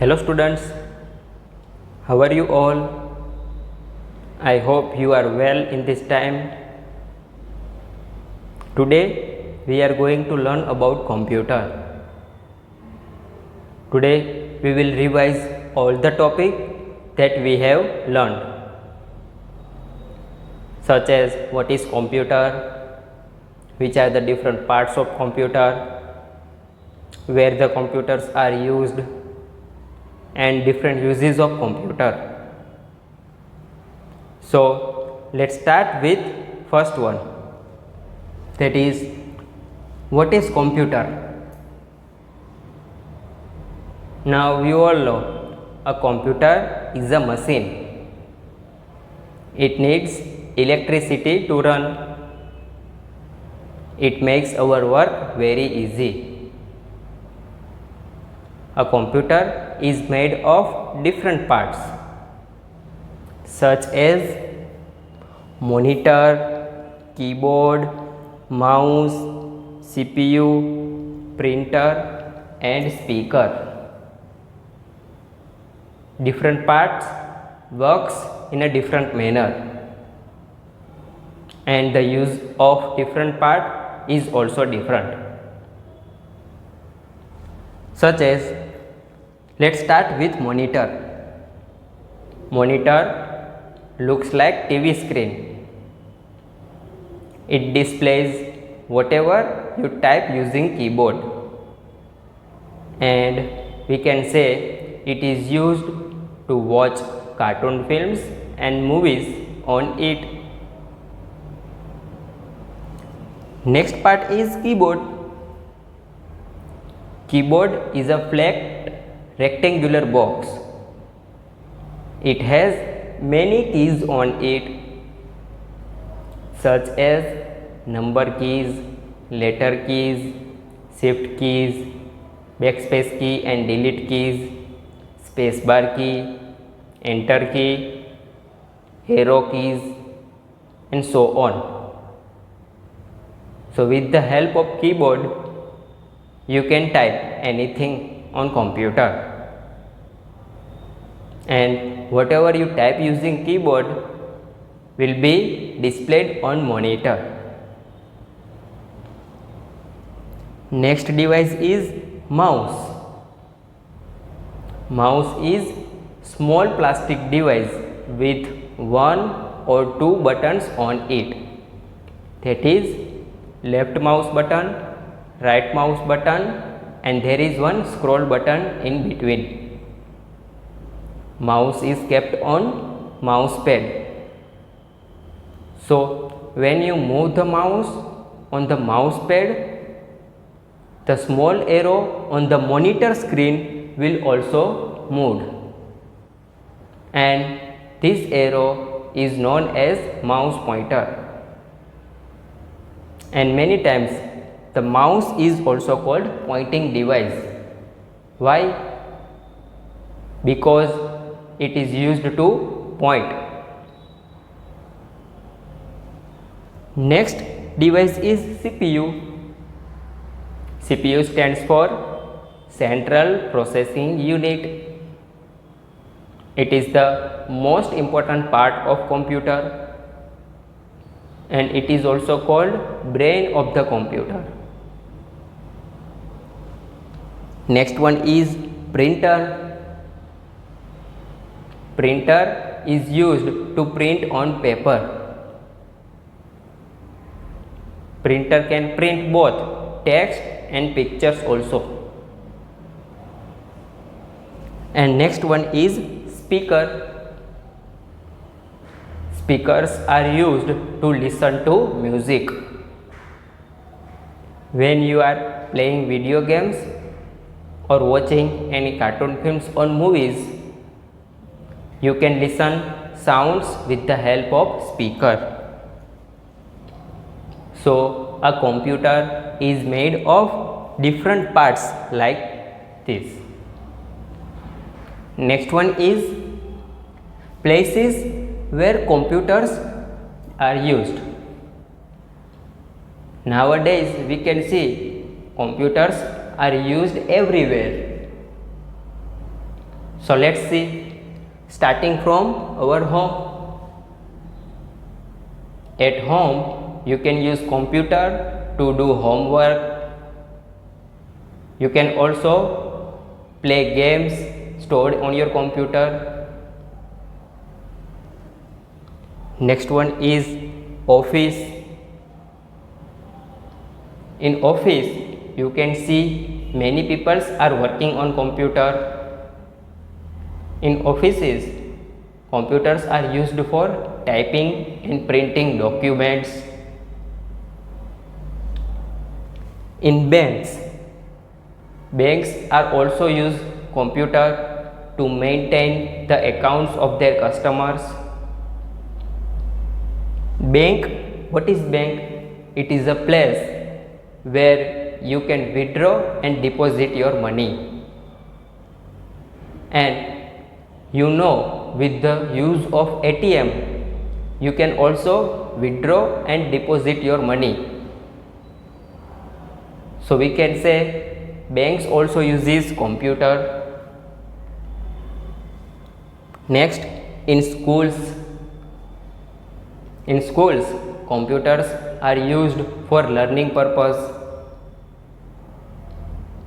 Hello students, how are you all? I hope you are well in this time. Today we are going to learn about computer. Today we will revise all the topic that we have learned, such as what is computer, which are the different parts of computer, where the computers are used, and different uses of computer. So let's start with first one, that is, what is computer? Now we all know a computer is a machine. It needs electricity to run. It makes our work very easy. A computer is made of different parts such as monitor, keyboard, mouse, CPU, printer and speaker. Different parts works in a different manner, and the use of different part is also different. Such as, let's start with monitor. Monitor looks like TV screen. It displays whatever you type using keyboard, and we can say it is used to watch cartoon films and movies on it. Next part is keyboard. Keyboard is a flat rectangular box. It has many keys on it, such as number keys, letter keys, shift keys, backspace key and delete keys, spacebar key, enter key, arrow keys and so on. So with the help of keyboard, you can type anything on computer, and whatever you type using keyboard will be displayed on monitor. Next device is mouse. Mouse is small plastic device with one or two buttons on it, that is left mouse button, right mouse button, and there is one scroll button in between. Mouse is kept on mouse pad. So when you move the mouse on the mouse pad, the small arrow on the monitor screen will also move, and this arrow is known as mouse pointer. And many times the mouse is also called pointing device. Why? Because it is used to point. Next device is CPU. CPU stands for Central Processing Unit. It is the most important part of computer, and it is also called brain of the computer. Next one is printer. Printer is used to print on paper. Printer can print both text and pictures also. And next one is speaker. Speakers are used to listen to music. When you are playing video games or watching any cartoon films or movies, you can listen sounds with the help of speaker. So a computer is made of different parts like this. Next one is places where computers are used. Nowadays we can see computers are used everywhere. So let's see, starting from our home. At home, you can use computer to do homework. You can also play games stored on your computer. Next one is office. In office, you can see many people are working on computer. In offices, computers are used for typing and printing documents. In banks are also use computer to maintain the accounts of their customers. Bank, what is bank? It is a place where you can withdraw and deposit your money. And you know, with the use of ATM, you can also withdraw and deposit your money. So we can say banks also uses computer. Next, in schools. In schools, computers are used for learning purpose.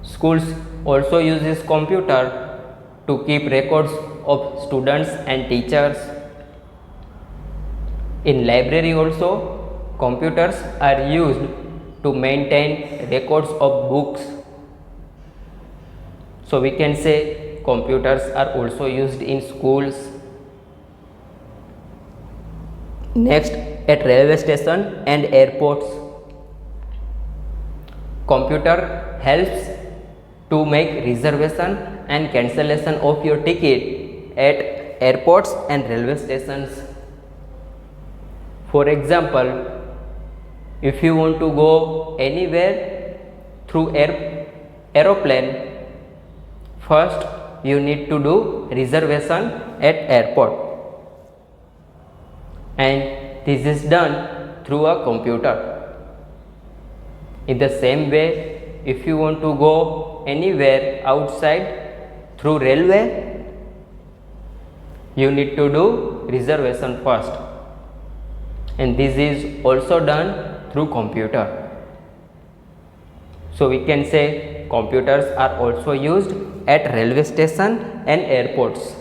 Schools also uses computer to keep records of students and teachers. In library also, computers are used to maintain records of books. So we can say computers are also used in schools. Next, at railway station and airports, computer helps to make reservation and cancellation of your ticket at airports and railway stations. For example, if you want to go anywhere through aeroplane, first you need to do reservation at airport, and this is done through a computer. In the same way, if you want to go anywhere outside through railway, you need to do reservation first, and this is also done through computer. So we can say computers are also used at railway station and airports,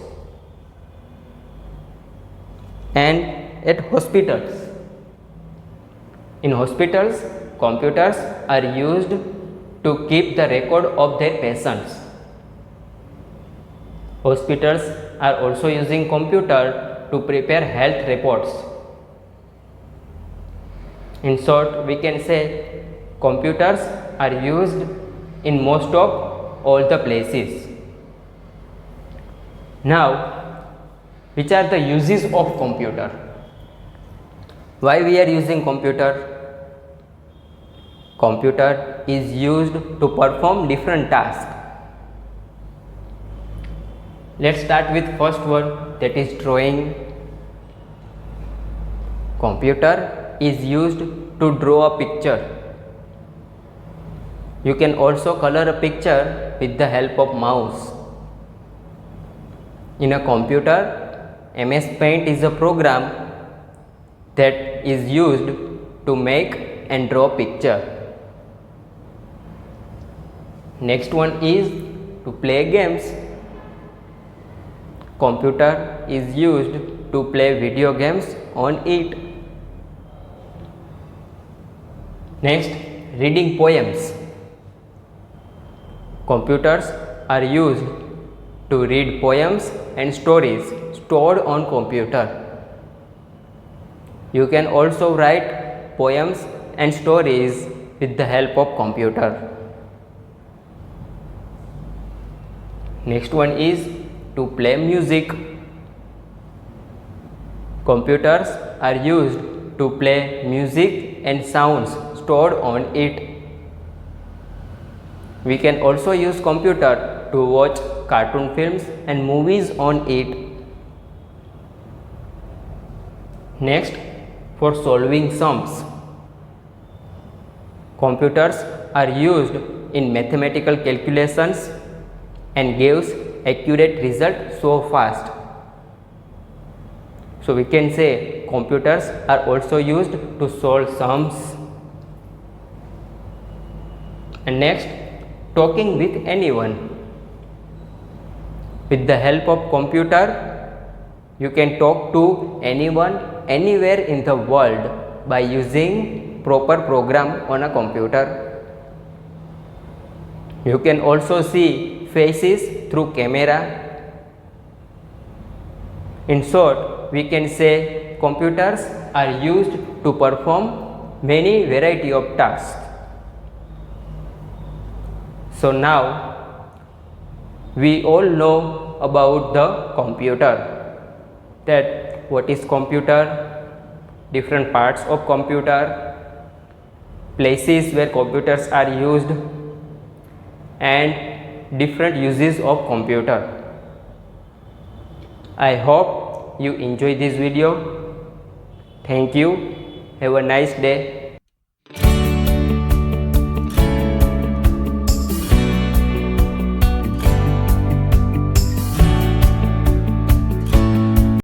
and at hospitals. In hospitals, computers are used to keep the record of their patients. Hospitals are also using computer to prepare health reports. In short, we can say computers are used in most of all the places. Now, which are the uses of computer? Why we are using computer? Computer is used to perform different tasks. Let's start with first one, that is drawing. Computer is used to draw a picture. You can also color a picture with the help of mouse. In a computer, MS Paint is a program that is used to make and draw picture. Next one is to play games. Computer is used to play video games on it. Next, reading poems. Computers are used to read poems and stories stored on computer. You can also write poems and stories with the help of computer. Next one is to play music. Computers are used to play music and sounds stored on it. We can also use computer to watch cartoon films and movies on it. Next, for solving sums. Computers are used in mathematical calculations and gives accurate result so fast. So we can say computers are also used to solve sums. And next, talking with anyone. With the help of computer, you can talk to anyone anywhere in the world by using proper program on a computer. You can also see faces through camera. In short, we can say computers are used to perform many variety of tasks. So now we all know about the computer, that what is computer, different parts of computer, places where computers are used, and different uses of computer. I hope you enjoy this video. Thank you. Have a nice day.